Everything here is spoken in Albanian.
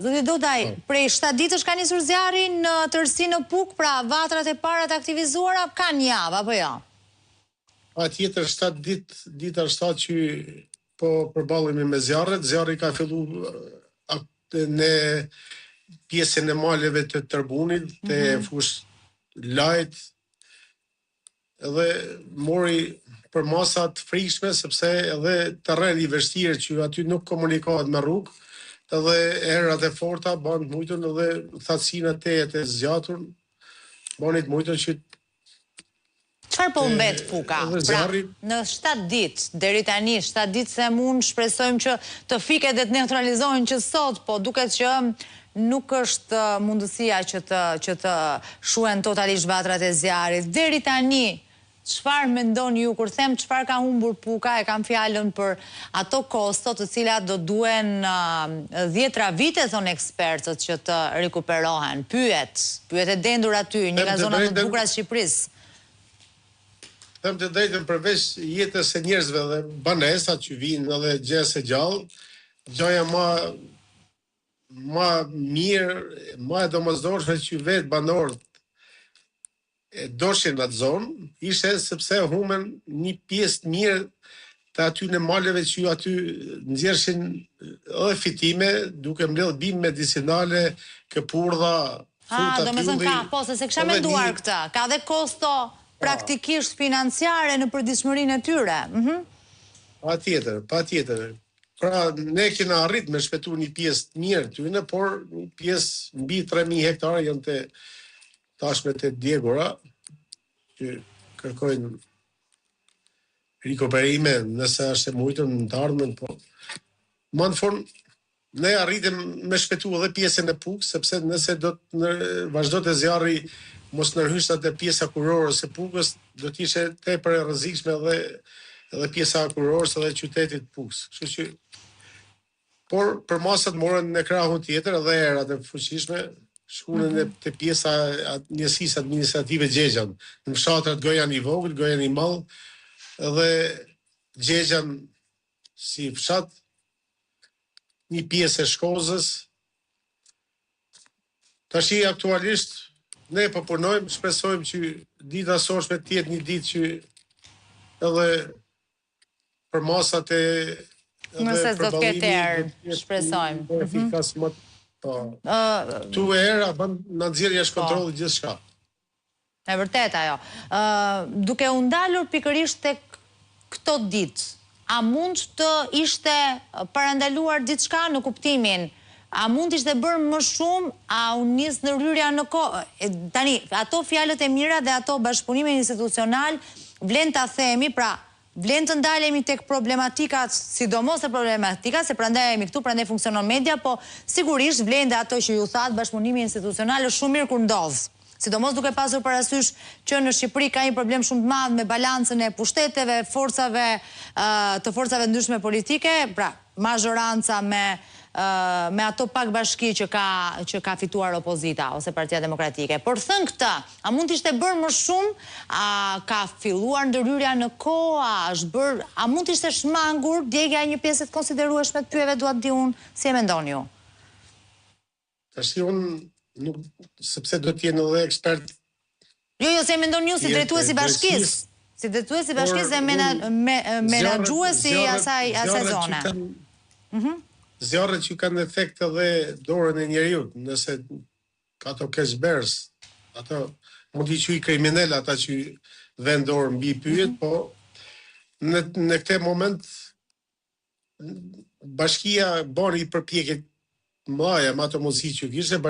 Zoti Dodaj, prej 7 ditësh ka nisur zjarri në tërësi në Puk, pra vatrat e para të aktivizuara ka një javë, apo jo? Tjetër 7 ditë është që po përballemi me zjarret. Zjarri ka fillu në pjesën e maleve të Tërbunit, të fush lajt, edhe mori për masa të frikshme, sepse edhe terreni i vështirë që aty nuk komunikohet me rrugë, edhe erat e forta banë të mujtën, edhe thatësina të zgjatur banë të mujtën që Çfarë po mbet Puka? Pra, në 7 ditë, deri tani 7 ditë se mund shpresojmë që të fiket dhe të neutralizohen që sot, po duket që nuk është mundësia që të shuhen totalisht vatrat e zjarrit. Deri tani, çfarë mendoni ju kur them çfarë ka humbur Puka? E kam fjalën për ato kosto të cilat do duhen 10 vite, thonë ekspertët, që të rikuperohen. Pyet e dendur aty, një nga zonat më të bukura të Shqipërisë. Them të drejtën, përveç jetës e njerëzve dhe banesat që vinë edhe gjës e gjallë, gjaja ma mirë, ma e domosdoshme që vetë banorët e doshin atë zonë, ishte sepse humen një pjesë mirë të aty në maleve që aty nxjerrshin edhe fitime, duke mbledh bimë medicinale, këpurdha, fruta, do me thënë ka, po, se kisha menduar këta, ka dhe kosto praktikisht financiare në përditshmërinë e tyre. Patjetër. Pra, ne kena arrit me shpëtu një pjesë mirë tyne, por një pjesë mbi 3.000 hektare janë të tashme të djegura, që kërkojnë rikuperime nëse është e mujtën në të ardhmen, po më në formë, ne arritëm me shpëtu edhe pjesën e Pukës, sepse nëse do të vazhdo të zjarri mos nërhyshat e pjesa kurorës e Pukës, do t'ishe tepër e rrezikshme edhe pjesa kurorës edhe qytetit Pukës. Kështu që, por për masat morën në krahun tjetër edhe erat e fuqishme, shkunën të pjesa njësisë administrative Gjegjan. Në fshatrat Gojan i Vogël, Gojan i Madh, edhe Gjegjan si fshat, një pjesë e Shkozës. Tashi aktualisht ne po punojmë, shpresojmë që dita sotme të jetë një ditë që edhe për masat e nëse do të ketë erë, shpresojmë. Efikas më tu era bën nxjerrja e kontrollit gjithçka. E vërtet ajo. Duke u ndalur pikërisht tek këto ditë, a mund të ishte parandaluar diçka në kuptimin a mund ishte bërë më shumë, a u nis në rryrja në kohë? Tani, ato fjalët e mira dhe ato bashkëpunime institucional, vlen ta themi, pra, vlen të ndalemi tek problematikat, sidomos e problematika, se prandaj jemi këtu, prandaj funksionon media, po sigurisht vlen dhe ato që ju thatë, bashkëpunimi institucional është shumë mirë kur ndodh. Sidomos duke pasur parasysh që në Shqipëri ka një problem shumë të madh me balancën e pushteteve, të forcave ndryshme politike, pra, mazhoranca me ato pak bashki që ka fituar opozita ose Partia Demokratike. Por thënë këta, a mund t'ishte bërë më shumë? A ka filluar ndërhyrja në kohë? A mund t'ishte shmangur djegja e një pjesë të konsiderueshme të pyetjeve, dua të di unë, si e mendoni ju? Tashi unë sepse do t'jenë edhe ekspert. Jo, se e mendoni ju si drejtuesi bashkisë. Si drejtuesi bashkisë dhe menaxhuesi asaj zone. Zjarret që kanë efekt edhe dorën e njeriut, nëse ato keqbers, ato mund t'i quaj kriminal ata që vënë dorë mbi pyet, po në këtë moment bashkia bën një përpjekje mëdha me ato mundësi që kishte.